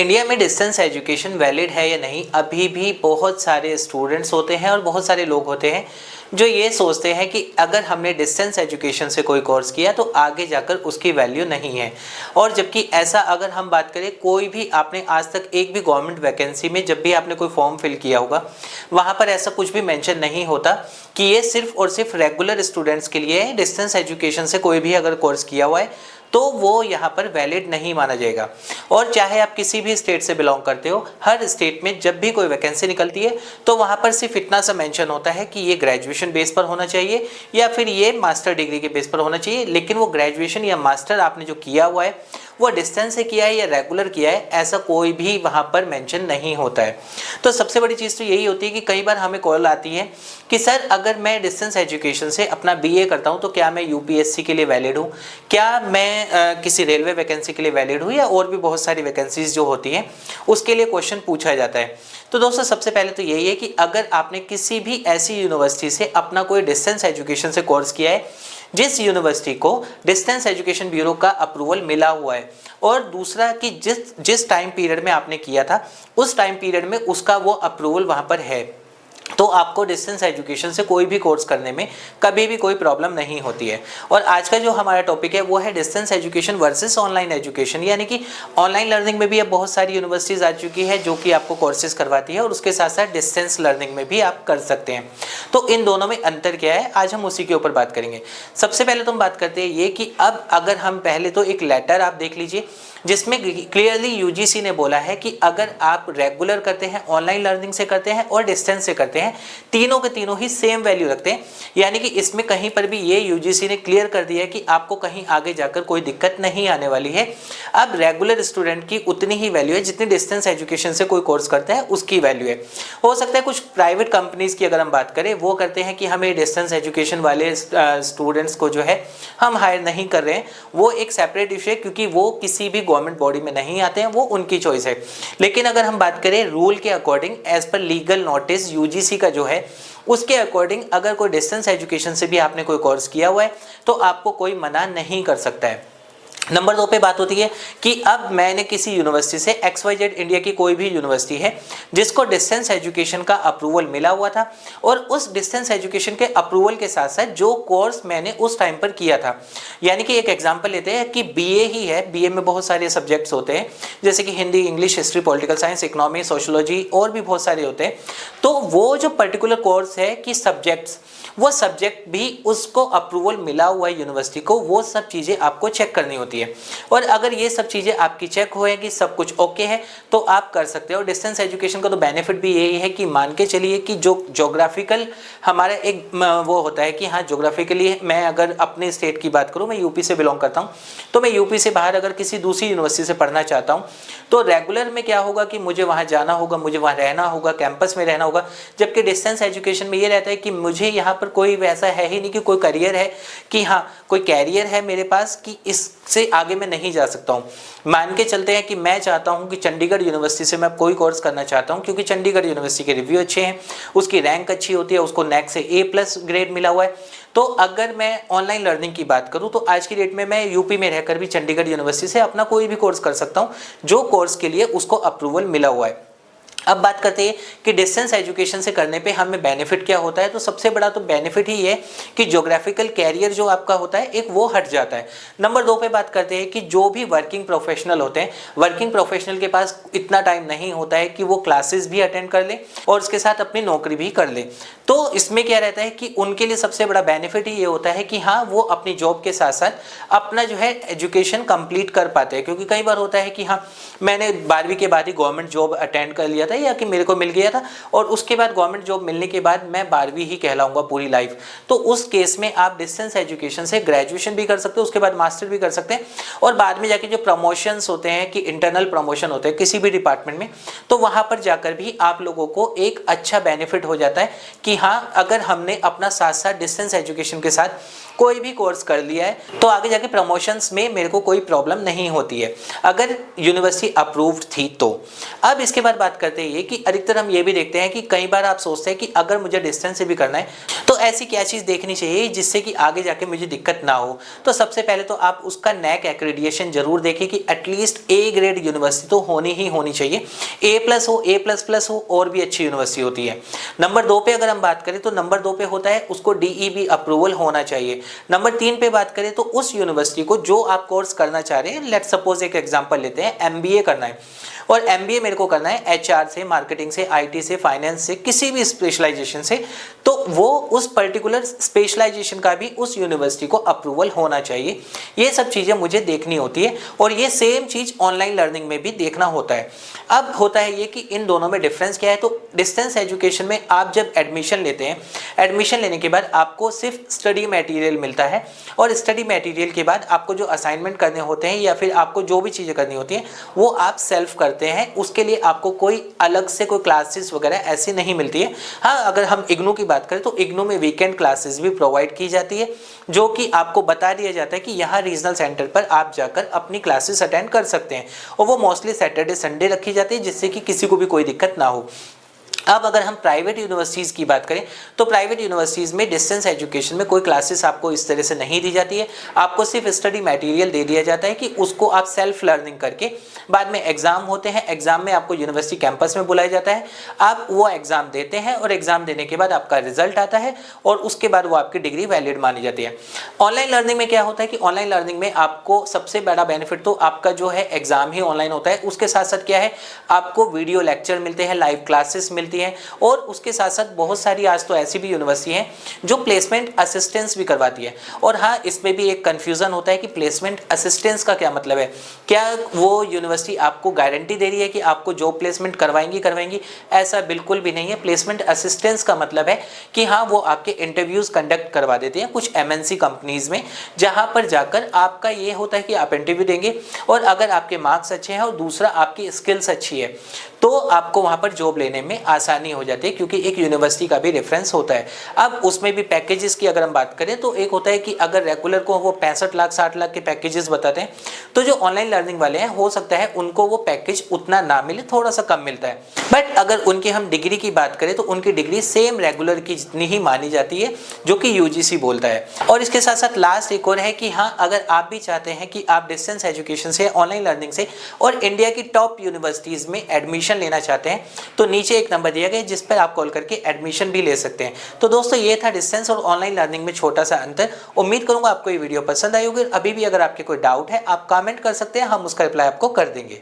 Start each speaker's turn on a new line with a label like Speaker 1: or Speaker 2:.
Speaker 1: India में distance education valid है या नहीं, अभी भी बहुत सारे स्टूडेंट्स होते हैं और बहुत सारे लोग होते हैं जो ये सोचते हैं कि अगर हमने डिस्टेंस एजुकेशन से कोई कोर्स किया तो आगे जाकर उसकी वैल्यू नहीं है। और जबकि ऐसा अगर हम बात करें, कोई भी आपने आज तक एक भी गवर्नमेंट वैकेंसी में जब भी आपने कोई फॉर्म फिल किया होगा वहाँ पर ऐसा कुछ भी मेंशन नहीं होता कि ये सिर्फ और सिर्फ रेगुलर स्टूडेंट्स के लिए है। डिस्टेंस एजुकेशन से कोई भी अगर कोर्स किया हुआ है तो वो यहाँ पर वैलिड नहीं माना जाएगा। और चाहे आप किसी भी स्टेट से बिलोंग करते हो, हर स्टेट में जब भी कोई वैकेंसी निकलती है तो वहाँ पर सिर्फ इतना सा मेंशन होता है कि ये ग्रेजुएशन बेस पर होना चाहिए या फिर ये मास्टर डिग्री के बेस पर होना चाहिए। लेकिन वो ग्रेजुएशन या मास्टर आपने जो किया हुआ है वो डिस्टेंस से किया है या रेगुलर किया है, ऐसा कोई भी वहाँ पर मेंशन नहीं होता है। तो सबसे बड़ी चीज़ तो यही होती है कि कई बार हमें कॉल आती है कि सर अगर मैं डिस्टेंस एजुकेशन से अपना बीए करता हूँ तो क्या मैं यूपीएससी के लिए वैलिड हूँ, क्या मैं किसी रेलवे वैकेंसी के लिए वैलिड हूँ, या और भी बहुत सारी वैकेंसीज जो होती हैं उसके लिए क्वेश्चन पूछा जाता है। तो दोस्तों सबसे पहले तो यही है कि अगर आपने किसी भी ऐसी यूनिवर्सिटी से अपना कोई डिस्टेंस एजुकेशन से कोर्स किया है जिस यूनिवर्सिटी को डिस्टेंस एजुकेशन ब्यूरो का अप्रूवल मिला हुआ है, और दूसरा कि जिस टाइम पीरियड में आपने किया था उस टाइम पीरियड में उसका वो अप्रूवल वहाँ पर है, तो आपको डिस्टेंस एजुकेशन से कोई भी कोर्स करने में कभी भी कोई प्रॉब्लम नहीं होती है। और आज का जो हमारा टॉपिक है वो है distance education versus online education, यानी कि ऑनलाइन लर्निंग में भी अब बहुत सारी यूनिवर्सिटीज़ आ चुकी है जो कि आपको कोर्सेज करवाती है और उसके साथ साथ डिस्टेंस लर्निंग में भी आप कर सकते हैं। तो इन दोनों में अंतर क्या है, आज हम उसी के ऊपर बात करेंगे। सबसे पहले तो हम बात करते हैं ये कि अब अगर हम पहले तो एक लेटर आप देख लीजिए जिसमें क्लियरली यूजीसी ने बोला है कि अगर आप रेगुलर करते हैं, ऑनलाइन लर्निंग से करते हैं और डिस्टेंस से करते हैं, तीनों के तीनों ही सेम वैल्यू रखते हैं। यानी कि इसमें कहीं पर भी ये यूजीसी ने क्लियर कर दिया है कि आपको कहीं आगे जाकर कोई दिक्कत नहीं आने वाली है। अब रेगुलर स्टूडेंट की उतनी ही वैल्यू है जितनी डिस्टेंस एजुकेशन से कोई कोर्स करता है उसकी वैल्यू है। हो सकता है कुछ प्राइवेट कंपनीज की अगर हम बात करें वो करते हैं कि हमें डिस्टेंस एजुकेशन वाले स्टूडेंट्स को जो है हम हायर नहीं कर रहे हैं, वो एक सेपरेट इशू है क्योंकि वो किसी भी गवर्नमेंट बॉडी में नहीं आते हैं, वो उनकी चॉइस है। लेकिन अगर हम बात करें रूल के according, as per legal notice UGC का जो है उसके अकॉर्डिंग, अगर कोई डिस्टेंस एजुकेशन से भी आपने कोई कोर्स किया हुआ है तो आपको कोई मना नहीं कर सकता है। नंबर 2 पे बात होती है कि अब मैंने किसी यूनिवर्सिटी से XYZ इंडिया की कोई भी यूनिवर्सिटी है जिसको डिस्टेंस एजुकेशन का अप्रूवल मिला हुआ था, और उस डिस्टेंस एजुकेशन के अप्रूवल के साथ साथ जो कोर्स मैंने उस टाइम पर किया था, यानी कि एक एग्जांपल लेते हैं कि बीए ही है, बीए में बहुत सारे सब्जेक्ट्स होते हैं जैसे कि Hindi, English, history, political science, economy, sociology और भी बहुत सारे होते हैं। तो वो जो पर्टिकुलर कोर्स है कि सब्जेक्ट्स, वो सब्जेक्ट भी उसको अप्रूवल मिला हुआ है यूनिवर्सिटी को, वो सब चीज़ें आपको चेक करनी होती है। और अगर ये सब चीज़ें आपकी चेक होएगी, सब कुछ ओके है, तो आप कर सकते हो। डिस्टेंस एजुकेशन का तो बेनिफिट भी यही है कि मान के चलिए कि जो ज्योग्राफिकल हमारा एक वो होता है कि हाँ ज्योग्राफिकली मैं अगर अपने स्टेट की बात करूँ, मैं यूपी से बिलोंग करता हूँ, तो मैं यूपी से बाहर अगर किसी दूसरी यूनिवर्सिटी से पढ़ना चाहता हूँ तो रेगुलर में क्या होगा कि मुझे वहाँ जाना होगा, मुझे वहाँ रहना होगा, कैंपस में रहना होगा। जबकि डिस्टेंस एजुकेशन में ये रहता है कि मुझे यहाँ पर कोई वैसा है ही नहीं कि कोई करियर है कि हाँ कोई कैरियर है मेरे पास कि इससे आगे मैं नहीं जा सकता हूँ। मान के चलते हैं कि मैं चाहता हूँ कि चंडीगढ़ यूनिवर्सिटी से मैं कोई कोर्स करना चाहता हूँ क्योंकि चंडीगढ़ यूनिवर्सिटी के रिव्यू अच्छे हैं, उसकी रैंक अच्छी होती है, उसको नेक से A+ ग्रेड मिला हुआ है। तो अगर मैं ऑनलाइन लर्निंग की बात करूं तो आज की डेट में मैं यूपी में रहकर भी चंडीगढ़ यूनिवर्सिटी से अपना कोई भी कोर्स कर सकता हूं जो कोर्स के लिए उसको अप्रूवल मिला हुआ है। अब बात करते हैं कि डिस्टेंस एजुकेशन से करने पे हमें बेनिफिट क्या होता है। तो सबसे बड़ा तो बेनिफिट ही है कि ज्योग्राफिकल कैरियर जो आपका होता है एक वो हट जाता है। नंबर 2 पे बात करते हैं कि जो भी वर्किंग प्रोफेशनल होते हैं, वर्किंग प्रोफेशनल के पास इतना टाइम नहीं होता है कि वो क्लासेस भी अटेंड कर ले और उसके साथ अपनी नौकरी भी कर ले। तो इसमें क्या रहता है कि उनके लिए सबसे बड़ा बेनिफिट ही ये होता है कि हाँ वो अपनी जॉब के साथ साथ अपना जो है एजुकेशन कंप्लीट कर पाते हैं। क्योंकि कई बार होता है कि हाँ मैंने 12वीं के बाद ही गवर्नमेंट जॉब अटेंड कर लिया था या कि मेरे को मिल गया था और उसके बाद गवर्नमेंट जॉब मिलने के बाद मैं 12वीं ही कहलाऊंगा पूरी लाइफ। तो उस केस में आप डिस्टेंस एजुकेशन से ग्रेजुएशन भी कर सकते हो, उसके बाद मास्टर भी कर सकते हैं, और बाद में जाके जो प्रमोशंस होते हैं कि इंटरनल प्रमोशन होते हैं किसी भी डिपार्टमेंट में, तो वहां पर जाकर भी आप लोगों को एक अच्छा बेनिफिट हो जाता है कि हाँ अगर हमने अपना साथ साथ डिस्टेंस एजुकेशन के साथ कोई भी कोर्स कर लिया है तो आगे जाके प्रमोशंस में मेरे को कोई प्रॉब्लम नहीं होती है, अगर यूनिवर्सिटी अप्रूव्ड थी तो। अब इसके बाद बात करते हैं ये कि अधिकतर हम ये भी देखते हैं कि कई बार आप सोचते हैं कि अगर मुझे डिस्टेंस से भी करना है तो ऐसी क्या चीज़ देखनी चाहिए जिससे कि आगे जाके मुझे दिक्कत ना हो। तो सबसे पहले तो आप उसका नैक एक्रेडिटेशन जरूर देखें कि एटलीस्ट ए ग्रेड यूनिवर्सिटी तो होनी ही होनी चाहिए, A+ हो, A++ हो और भी अच्छी यूनिवर्सिटी होती है। नंबर 2 पे अगर हम बात करें तो नंबर 2 पे होता है उसको DEB अप्रूवल होना चाहिए। नंबर 3 पे बात करें तो उस यूनिवर्सिटी को जो आप कोर्स करना चाह रहे हैं, लेट्स सपोज एक एग्जांपल लेते हैं, MBA करना है और MBA मेरे को करना है HR से, मार्केटिंग से, IT से, फाइनेंस से, किसी भी स्पेशलाइजेशन से, तो वो उस पर्टिकुलर स्पेशलाइजेशन का भी उस यूनिवर्सिटी को अप्रूवल होना चाहिए। ये सब चीज़ें मुझे देखनी होती है और ये सेम चीज़ ऑनलाइन लर्निंग में भी देखना होता है। अब होता है ये कि इन दोनों में डिफरेंस क्या है। तो डिस्टेंस एजुकेशन में आप जब एडमिशन लेते हैं, एडमिशन लेने के बाद आपको सिर्फ स्टडी मटेरियल मिलता है और स्टडी मटेरियल के बाद आपको जो असाइनमेंट करने होते हैं या फिर आपको जो भी चीज़ें करनी होती हैं वो आप सेल्फ करते हैं। उसके लिए आपको कोई अलग से कोई क्लासेस वगैरह ऐसी नहीं मिलती है। हाँ, अगर हम इग्नू की बात करें तो इग्नू में वीकेंड क्लासेस भी प्रोवाइड की जाती है, जो कि आपको बता दिया जाता है कि यहाँ रीजनल सेंटर पर आप जाकर अपनी क्लासेस अटेंड कर सकते हैं और वो मोस्टली सैटरडे संडे रखी जाती है जिससे कि किसी को भी कोई दिक्कत ना हो। अब अगर हम प्राइवेट यूनिवर्सिटीज़ की बात करें तो प्राइवेट यूनिवर्सिटीज़ में डिस्टेंस एजुकेशन में कोई क्लासेस आपको इस तरह से नहीं दी जाती है। आपको सिर्फ स्टडी मटेरियल दे दिया जाता है कि उसको आप सेल्फ लर्निंग करके, बाद में एग्जाम होते हैं, एग्जाम में आपको यूनिवर्सिटी कैंपस में बुलाया जाता है, आप वो एग्जाम देते हैं और एग्जाम देने के बाद आपका रिजल्ट आता है और उसके बाद वो आपकी डिग्री वैलिड मानी जाती है। ऑनलाइन लर्निंग में क्या होता है कि ऑनलाइन लर्निंग में आपको सबसे बड़ा बेनिफिट तो आपका जो है एग्जाम ही ऑनलाइन होता है, उसके साथ साथ क्या है आपको वीडियो लेक्चर मिलते हैं, लाइव क्लासेस मिलती हैं और उसके साथ साथ बहुत सारी आज तो ऐसी भी यूनिवर्सिटी हैं जो प्लेसमेंट असिस्टेंस भी करवाती है। और हाँ, इसमें भी एक कंफ्यूजन होता है कि प्लेसमेंट असिस्टेंस का क्या मतलब है। क्या वो यूनिवर्सिटी आपको गारंटी दे रही है कि आपको जॉब प्लेसमेंट करवाएंगी? ऐसा बिल्कुल भी नहीं है। प्लेसमेंट असिस्टेंस का मतलब है कि हाँ, वो आपके इंटरव्यूज कंडक्ट करवा देते हैं कुछ MNC कंपनीज में, जहां पर जाकर आपका ये होता है कि आप इंटरव्यू देंगे और अगर आपके मार्क्स अच्छे हैं और दूसरा आपकी स्किल्स अच्छी है तो आपको वहां पर जॉब लेने में आसानी हो जाती है, क्योंकि एक यूनिवर्सिटी का भी रेफरेंस होता है। अब उसमें भी पैकेजेस की अगर हम बात करें तो एक होता है कि अगर रेगुलर को वो 65 लाख 60 लाख के पैकेजेस बताते हैं, तो जो ऑनलाइन लर्निंग वाले हैं हो सकता है उनको वो पैकेज उतना ना मिले, थोड़ा सा कम मिलता है। बट अगर उनकी हम डिग्री की बात करें तो उनकी डिग्री सेम रेगुलर की जितनी ही मानी जाती है, जो कि UGC बोलता है। और इसके साथ साथ लास्ट एक और है कि हाँ, अगर आप भी चाहते हैं कि आप डिस्टेंस एजुकेशन से, ऑनलाइन लर्निंग से और इंडिया की टॉप यूनिवर्सिटीज में एडमिशन लेना चाहते हैं तो नीचे एक नंबर दिया गया जिस पर आप कॉल करके एडमिशन भी ले सकते हैं। तो दोस्तों, ये था डिस्टेंस और ऑनलाइन लर्निंग में छोटा सा अंतर। उम्मीद करूंगा आपको ये वीडियो पसंद आई होगी। अभी भी अगर आपके कोई डाउट है आप कमेंट कर सकते हैं, हम उसका रिप्लाई आपको कर देंगे।